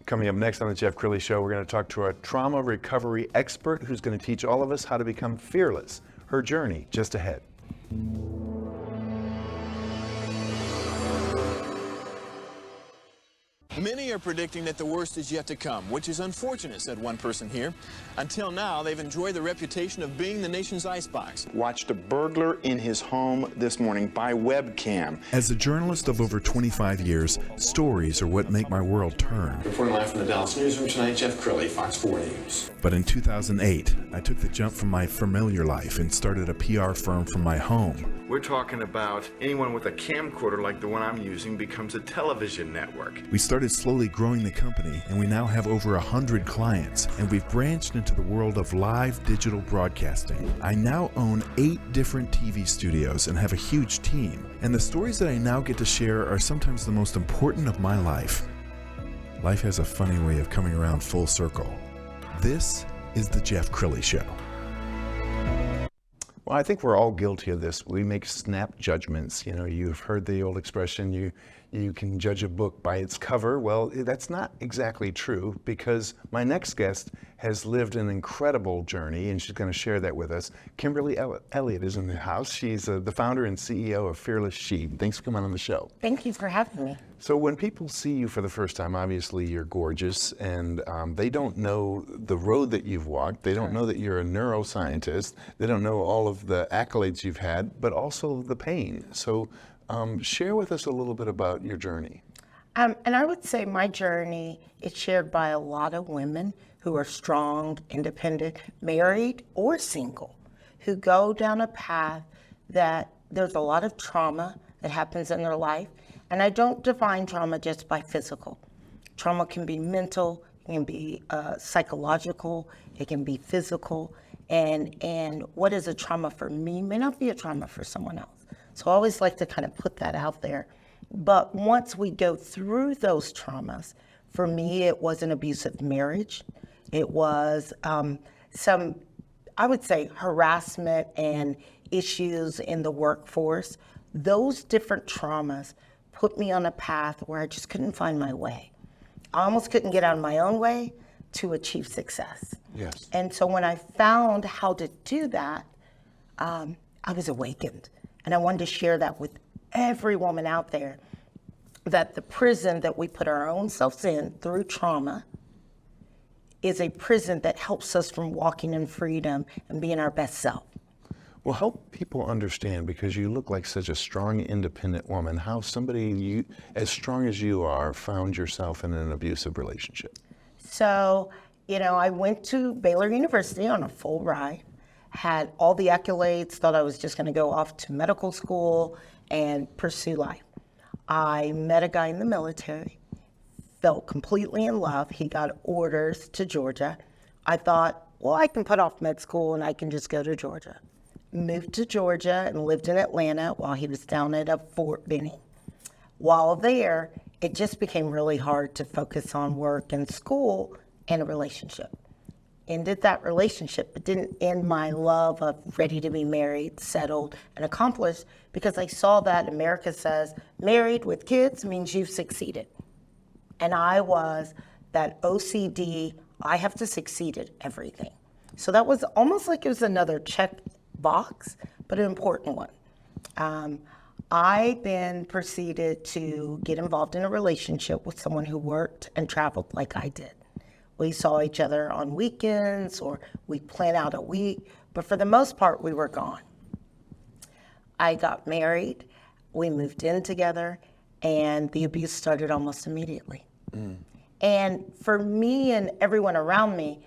Coming up next on the Jeff Crilley Show, we're going to talk to a trauma recovery expert who's going to teach all of us how to become fearless. Her journey just ahead. Many are predicting that the worst is yet to come, which is unfortunate, said one person here. Until now, they've enjoyed the reputation of being the nation's icebox. Watched a burglar in his home this morning by webcam. As a journalist of over 25 years, stories are what make my world turn. Reporting live from the Dallas newsroom tonight, Jeff Crilley, Fox 4 News. But in 2008, I took the jump from my familiar life and started a PR firm from my home. We're talking about anyone with a camcorder like the one I'm using becomes a television network. We started slowly growing the company, and we now have over 100 clients, and we've branched into the world of live digital broadcasting. I now own 8 different TV studios and have a huge team, and the stories that I now get to share are sometimes the most important of my life. Life has a funny way of coming around full circle. This is the Jeff Crilley Show. Well, I think we're all guilty of this. We make snap judgments. You know, you've heard the old expression, you can judge a book by its cover. Well, that's not exactly true, because my next guest has lived an incredible journey, and she's going to share that with us. Kimberly Elliott is in the house. She's the founder and CEO of Fearless She. Thanks for coming on the show. Thank you for having me. So when people see you for the first time, obviously you're gorgeous, and they don't know the road that you've walked. They don't know that you're a neuroscientist. They don't know all of the accolades you've had, but also the pain. So share with us a little bit about your journey. And I would say my journey is shared by a lot of women who are strong, independent, married or single, who go down a path that there's a lot of trauma that happens in their life. And I don't define trauma just by physical. Trauma can be mental, it can be psychological, it can be physical. And what is a trauma for me may not be a trauma for someone else. So I always like to kind of put that out there. But once we go through those traumas, for me, it was an abusive marriage. It was some, I would say, harassment and issues in the workforce. Those different traumas put me on a path where I just couldn't find my way. I almost couldn't get out of my own way to achieve success. Yes. And so when I found how to do that, I was awakened. And I wanted to share that with every woman out there, that the prison that we put our own selves in through trauma is a prison that helps us from walking in freedom and being our best self. Well, help people understand, because you look like such a strong, independent woman, how somebody as strong as you are found yourself in an abusive relationship. So, I went to Baylor University on a full ride, had all the accolades, thought I was just going to go off to medical school and pursue life. I met a guy in the military, fell completely in love. He got orders to Georgia. I thought, well, I can put off med school and I can just go to Georgia. Moved to Georgia and lived in Atlanta while he was down at Fort Benning. While there, it just became really hard to focus on work and school and a relationship. Ended that relationship, but didn't end my love of ready to be married, settled, and accomplished, because I saw that America says married with kids means you've succeeded. And I was that OCD, I have to succeed at everything. So that was almost like it was another check box, but an important one. I then proceeded to get involved in a relationship with someone who worked and traveled like I did. We saw each other on weekends, or we planned out a week, but for the most part, we were gone. I got married, we moved in together, and the abuse started almost immediately. And for me and everyone around me,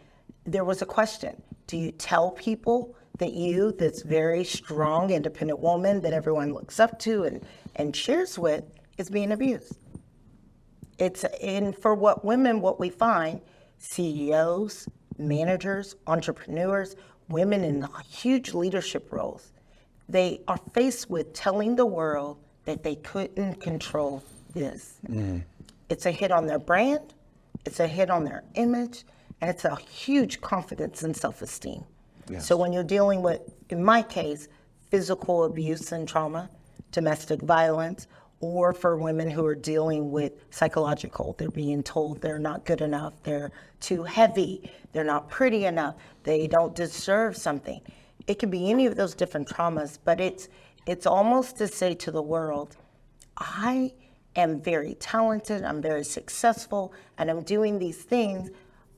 there was a question. Do you tell people that you, this very strong, independent woman that everyone looks up to and cheers with, is being abused? And for what we find, CEOs, managers, entrepreneurs, women in huge leadership roles, they are faced with telling the world that they couldn't control this. It's a hit on their brand, it's a hit on their image, and it's a huge confidence and self-esteem. Yes. So when you're dealing with, in my case, physical abuse and trauma, domestic violence, or for women who are dealing with psychological. They're being told they're not good enough, they're too heavy, they're not pretty enough, they don't deserve something. It could be any of those different traumas, but it's almost to say to the world, I am very talented, I'm very successful, and I'm doing these things,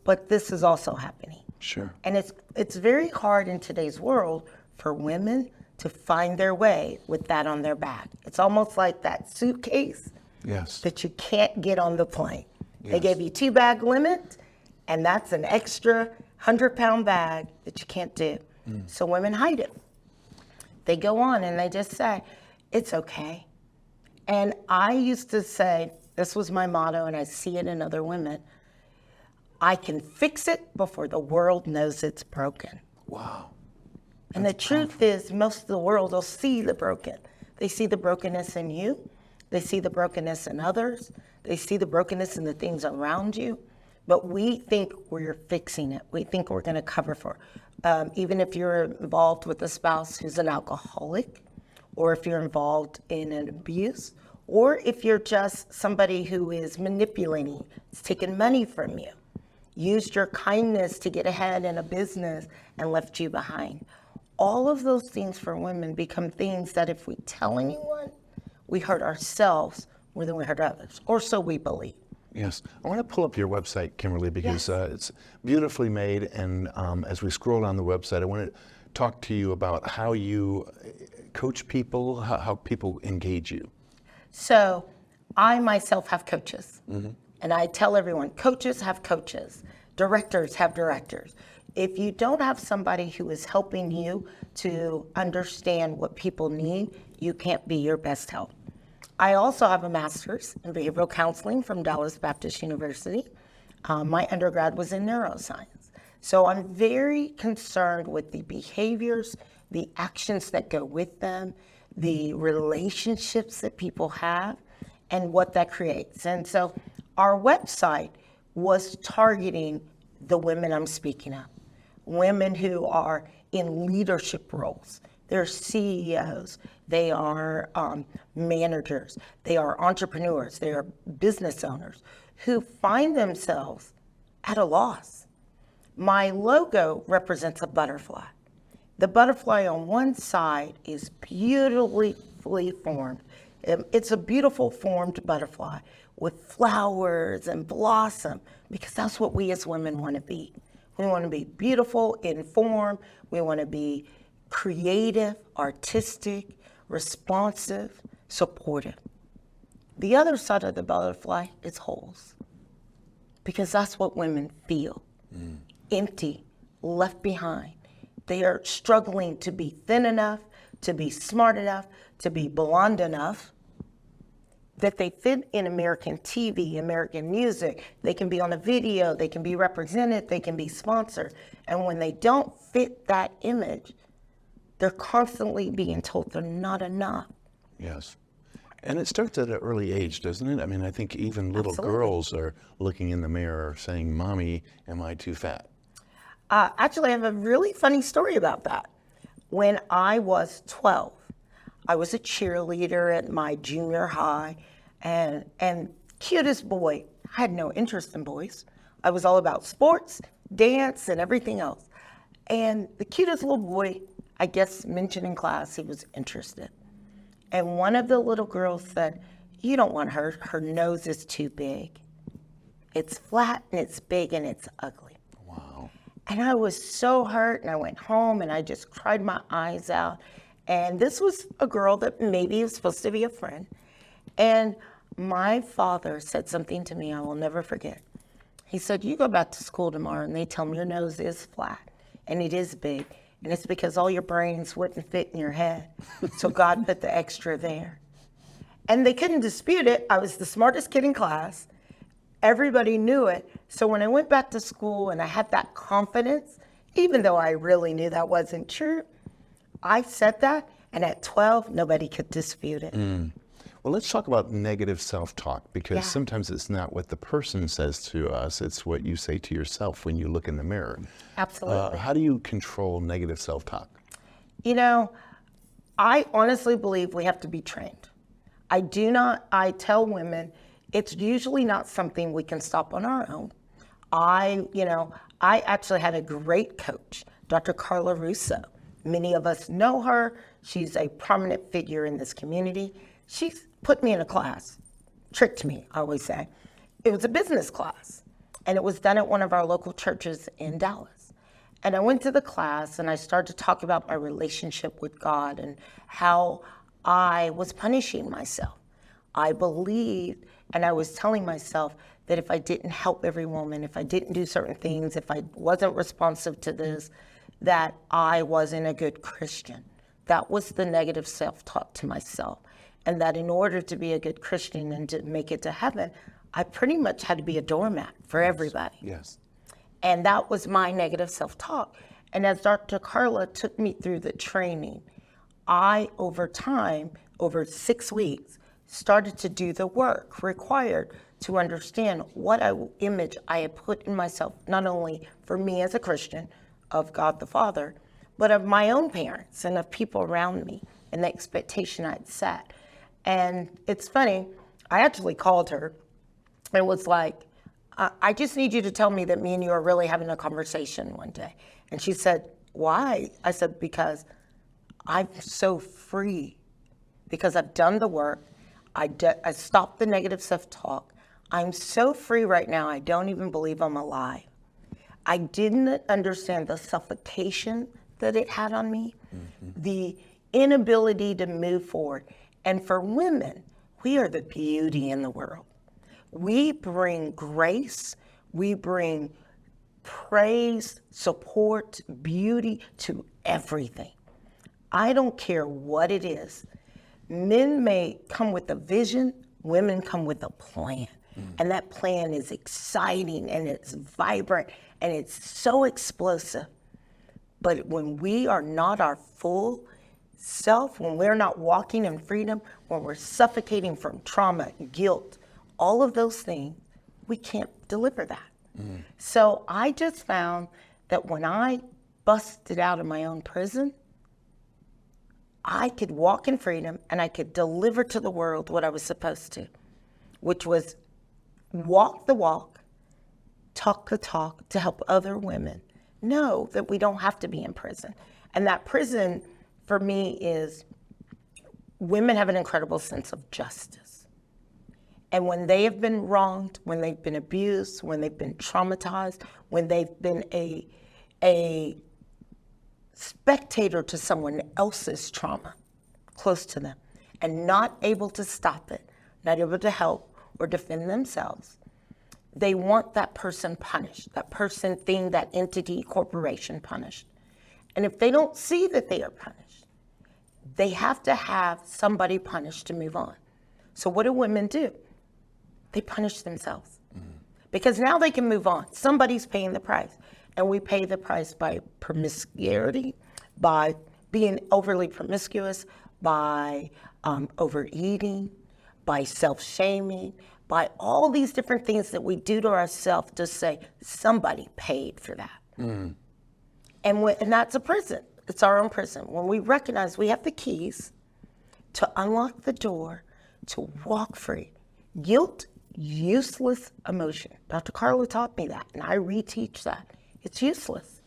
but this is also happening. Sure. And it's very hard in today's world for women to find their way with that on their back. It's almost like that suitcase Yes. that you can't get on the plane. They Yes. gave you 2-bag limit, and that's an extra 100-pound bag that you can't do. So women hide it. They go on and they just say, it's okay. And I used to say, this was my motto, and I see it in other women, I can fix it before the world knows it's broken. Wow. And the truth is, most of the world will see the broken. They see the brokenness in you. They see the brokenness in others. They see the brokenness in the things around you. But we think we're fixing it. We think we're going to cover for it. Even if you're involved with a spouse who's an alcoholic, or if you're involved in an abuse, or if you're just somebody who is manipulating, is taking money from you, used your kindness to get ahead in a business and left you behind. All of those things for women become things that if we tell anyone, we hurt ourselves more than we hurt others, or so we believe. Yes. I want to pull up your website, Kimberly, because it's beautifully made. And as we scroll down the website, I want to talk to you about how you coach people, how people engage you. So I myself have coaches. And I tell everyone, coaches have coaches. Directors have directors. If you don't have somebody who is helping you to understand what people need, you can't be your best help. I also have a master's in behavioral counseling from Dallas Baptist University. My undergrad was in neuroscience. So I'm very concerned with the behaviors, the actions that go with them, the relationships that people have, and what that creates. And so our website was targeting the women I'm speaking of, women who are in leadership roles. They're CEOs, they are managers, they are entrepreneurs, they are business owners who find themselves at a loss. My logo represents a butterfly. The butterfly on one side is beautifully formed. It's a beautiful formed butterfly with flowers and blossom, because that's what we as women want to be. We want to be beautiful in form. We want to be creative, artistic, responsive, supportive. The other side of the butterfly is holes, because that's what women feel. Empty, left behind. They are struggling to be thin enough, to be smart enough, to be blonde enough, that they fit in American TV, American music. They can be on a video, they can be represented, they can be sponsored. And when they don't fit that image, they're constantly being told they're not enough. Yes. And it starts at an early age, doesn't it? I mean, I think even little Absolutely. girls are looking in the mirror saying, Mommy, am I too fat? Actually, I have a really funny story about that. When I was 12, I was a cheerleader at my junior high, and cutest boy. I had no interest in boys. I was all about sports, dance, and everything else. And the cutest little boy, I guess, mentioned in class he was interested. And one of the little girls said, you don't want her. Her nose is too big. It's flat and it's big and it's ugly. Wow. And I was so hurt, and I went home and I just cried my eyes out. And this was a girl that maybe was supposed to be a friend. And my father said something to me I will never forget. He said, you go back to school tomorrow and they tell me your nose is flat and it is big. And it's because all your brains wouldn't fit in your head. So God put the extra there. And they couldn't dispute it. I was the smartest kid in class. Everybody knew it. So when I went back to school and I had that confidence, even though I really knew that wasn't true, I said that, and at 12, nobody could dispute it. Well, let's talk about negative self-talk, because Yeah. sometimes it's not what the person says to us, it's what you say to yourself when you look in the mirror. Absolutely. How do you control negative self-talk? You know, I honestly believe we have to be trained. I tell women, it's usually not something we can stop on our own. I actually had a great coach, Dr. Carla Russo. Many of us know her. She's a prominent figure in this community. She put me in a class, tricked me, I always say. It was a business class, and it was done at one of our local churches in Dallas. And I went to the class, and I started to talk about my relationship with God and how I was punishing myself. I believed, and I was telling myself that if I didn't help every woman, if I didn't do certain things, if I wasn't responsive to this, that I wasn't a good Christian. That was the negative self-talk to myself. And that in order to be a good Christian and to make it to heaven, I pretty much had to be a doormat for everybody. Yes. And that was my negative self-talk. And as Dr. Carla took me through the training, I, over time, over 6 weeks, started to do the work required to understand what image I had put in myself, not only for me as a Christian, of God the Father, but of my own parents and of people around me and the expectation I'd set. And it's funny, I actually called her and was like, I just need you to tell me that me and you are really having a conversation one day. And she said, why? I said, because I'm so free, because I've done the work. I stopped the negative self-talk. I'm so free right now, I don't even believe I'm alive. I didn't understand the suffocation that it had on me, the inability to move forward. And for women, we are the beauty in the world. We bring grace, we bring praise, support, beauty to everything. I don't care what it is. Men may come with a vision, women come with a plan. And that plan is exciting and it's vibrant and it's so explosive. But when we are not our full self, when we're not walking in freedom, when we're suffocating from trauma, guilt, all of those things, we can't deliver that. So I just found that when I busted out of my own prison, I could walk in freedom and I could deliver to the world what I was supposed to, which was walk the walk, talk the talk to help other women know that we don't have to be in prison. And that prison for me is women have an incredible sense of justice. And when they have been wronged, when they've been abused, when they've been traumatized, when they've been a spectator to someone else's trauma close to them and not able to stop it, not able to help or defend themselves, they want that person punished, that person, thing, that entity, corporation punished. And if they don't see that they are punished, they have to have somebody punished to move on. So what do women do? They punish themselves. Because now they can move on. Somebody's paying the price. And we pay the price by promiscuity, by being overly promiscuous, by overeating, by self-shaming, by all these different things that we do to ourselves to say, somebody paid for that. And that's a prison. It's our own prison. When we recognize we have the keys to unlock the door, to walk free. Guilt, useless emotion. Dr. Carla taught me that, and I reteach that. It's useless.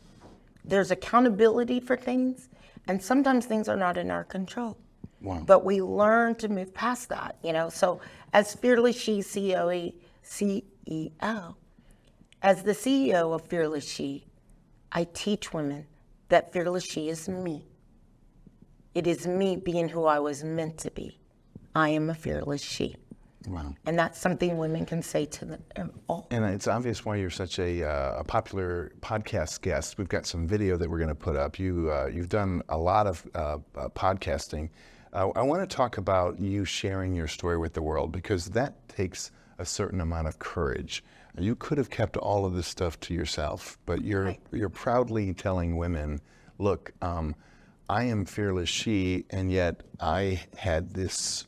There's accountability for things, and sometimes things are not in our control. Wow. But we learn to move past that, So as Fearless She CEO, as the CEO of Fearless She, I teach women that Fearless She is me. It is me being who I was meant to be. I am a fearless she. Wow. And that's something women can say to them all. And it's obvious why you're such a popular podcast guest. We've got some video that we're going to put up. You've done a lot of podcasting. I want to talk about you sharing your story with the world, because that takes a certain amount of courage. You could have kept all of this stuff to yourself, but you're proudly telling women, look, I am Fearless She, and yet I had this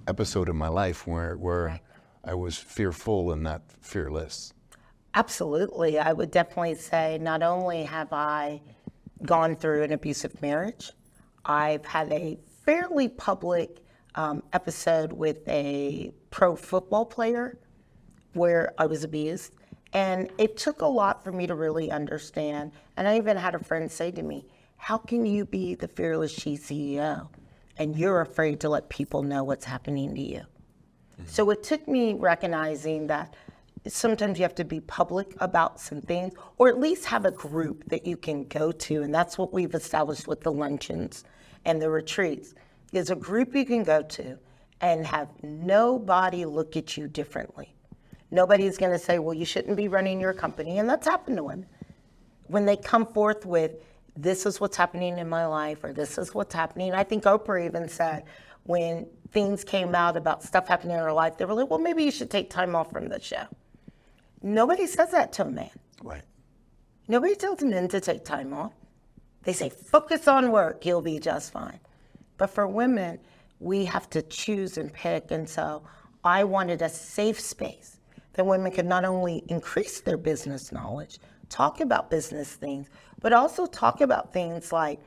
episode of my life where I was fearful and not fearless. Absolutely. I would definitely say not only have I gone through an abusive marriage, I've had a fairly public episode with a pro football player where I was abused. And it took a lot for me to really understand. And I even had a friend say to me, how can you be the Fearless She CEO and you're afraid to let people know what's happening to you? So it took me recognizing that sometimes you have to be public about some things, or at least have a group that you can go to. And that's what we've established with the luncheons and the retreats, is a group you can go to and have nobody look at you differently. Nobody's going to say, well, you shouldn't be running your company. And that's happened to women. When they come forth with, this is what's happening in my life, or this is what's happening. I think Oprah even said, when things came out about stuff happening in her life, they were like, well, maybe you should take time off from the show. Nobody says that to a man. Right. Nobody tells men to take time off. They say, focus on work, you'll be just fine. But for women, we have to choose and pick. And so I wanted a safe space that women could not only increase their business knowledge, talk about business things, but also talk about things like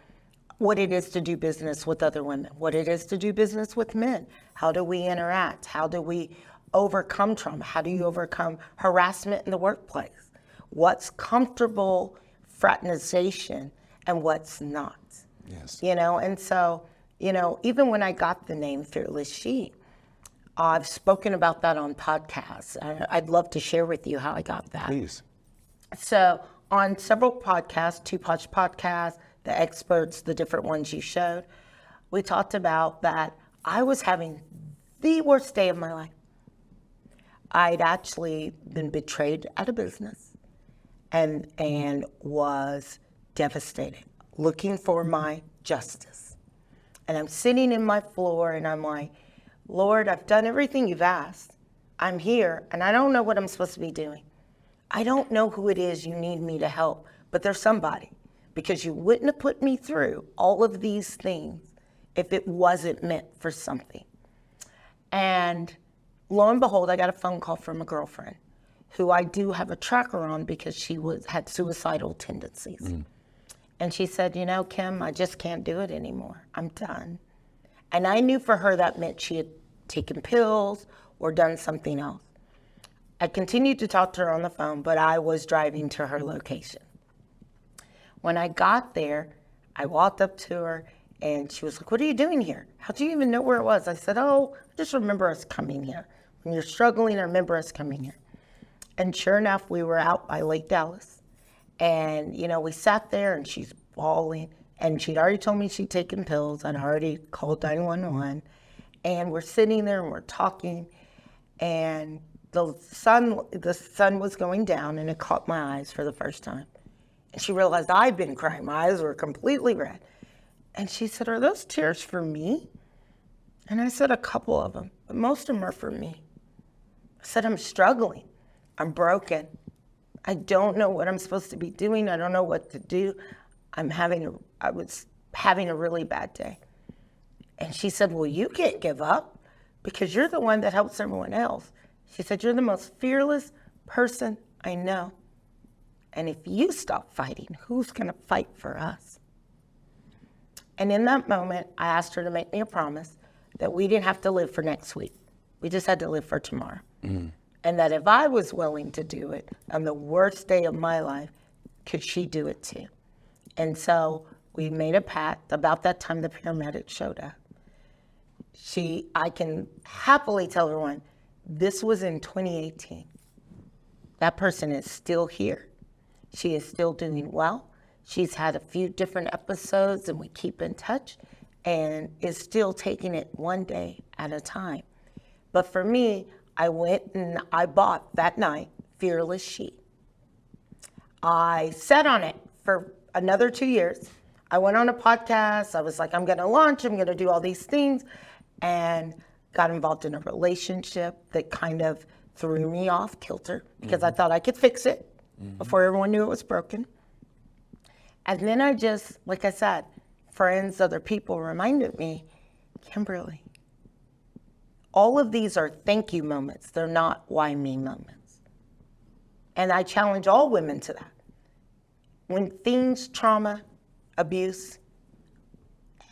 what it is to do business with other women, what it is to do business with men. How do we interact? How do we overcome trauma? How do you overcome harassment in the workplace? What's comfortable fraternization and what's not? Yes. You know, and so, you know, even when I got the name Fearless She, I've spoken about that on podcasts. I'd love to share with you how I got that. Please. So on several podcasts, Two Posh podcasts, the experts, the different ones you showed, we talked about that I was having the worst day of my life. I'd actually been betrayed at a business and was devastated, looking for my justice. And I'm sitting in my floor and I'm like, Lord, I've done everything you've asked. I'm here and I don't know what I'm supposed to be doing. I don't know who it is you need me to help, but there's somebody, because you wouldn't have put me through all of these things if it wasn't meant for something. And lo and behold, I got a phone call from a girlfriend who I do have a tracker on because she had suicidal tendencies. And she said, you know, Kim, I just can't do it anymore. I'm done. And I knew for her that meant she had taken pills or done something else. I continued to talk to her on the phone, but I was driving to her location. When I got there, I walked up to her and she was like, what are you doing here? How do you even know where it was? I said, oh, I just remember us coming here. When you're struggling, I remember us coming here. And sure enough, we were out by Lake Dallas. And, you know, we sat there and she's bawling. And she'd already told me she'd taken pills. I'd already called 911. And we're sitting there and we're talking. And the sun was going down and it caught my eyes for the first time. And she realized I'd been crying. My eyes were completely red. And she said, are those tears for me? And I said, a couple of them, but most of them are for me. I said, I'm struggling. I'm broken. I don't know what I'm supposed to be doing. I don't know what to do. I was having a really bad day. And she said, well, you can't give up because you're the one that helps everyone else. She said, you're the most fearless person I know. And if you stop fighting, who's going to fight for us? And in that moment, I asked her to make me a promise that we didn't have to live for next week. We just had to live for tomorrow. And that if I was willing to do it on the worst day of my life, could she do it too? And so we made a pact. About that time, the paramedics showed up. I can happily tell everyone, this was in 2018. That person is still here. She is still doing well. She's had a few different episodes and we keep in touch and is still taking it one day at a time. But for me, I went and I bought that night Fearless She. I sat on it for another 2 years. I went on a podcast. I was like, I'm going to launch. I'm going to do all these things. And got involved in a relationship that kind of threw me off kilter because I thought I could fix it before everyone knew it was broken. And then I just, like I said, friends, other people reminded me, Kimberly, all of these are thank you moments. They're not why me moments. And I challenge all women to that. When things, trauma, abuse,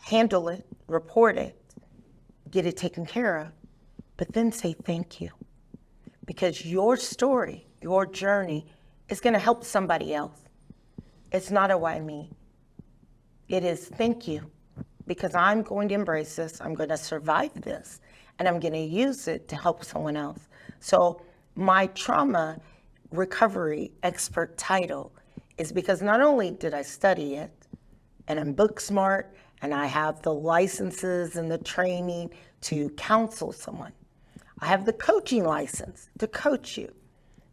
handle it, report it. get it taken care of, but then say thank you. Because your story, your journey is going to help somebody else. It's not a why me. It is thank you, because I'm going to embrace this, I'm going to survive this, and I'm going to use it to help someone else. So my trauma recovery expert title is because not only did I study it, and I'm book smart, and I have the licenses and the training to counsel someone. I have the coaching license to coach you.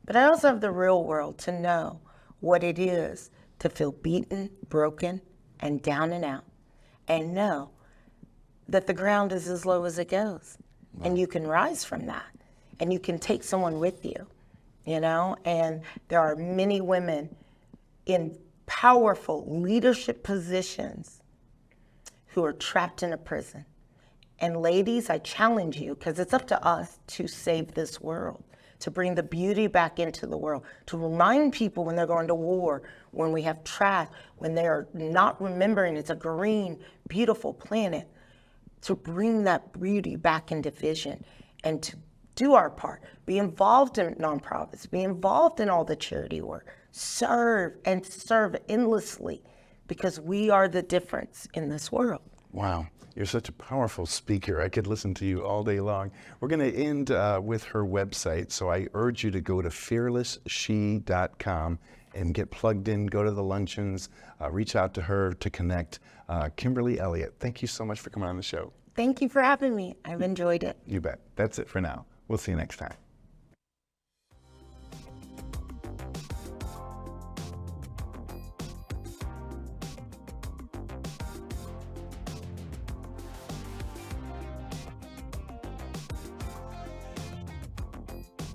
But I also have the real world to know what it is to feel beaten, broken, and down and out. And know that the ground is as low as it goes. Wow. And you can rise from that. And you can take someone with you, you know? And there are many women in powerful leadership positions who are trapped in a prison. And ladies, I challenge you, because it's up to us to save this world, to bring the beauty back into the world, to remind people when they're going to war, when we have trash, when they're not remembering it's a green, beautiful planet, to bring that beauty back into vision and to do our part, be involved in nonprofits, be involved in all the charity work, serve and serve endlessly, because we are the difference in this world. Wow. You're such a powerful speaker. I could listen to you all day long. We're going to end with her website, so I urge you to go to fearlessshe.com and get plugged in, go to the luncheons, reach out to her to connect. Kimberly Elliott, thank you so much for coming on the show. Thank you for having me. I've enjoyed it. You bet. That's it for now. We'll see you next time.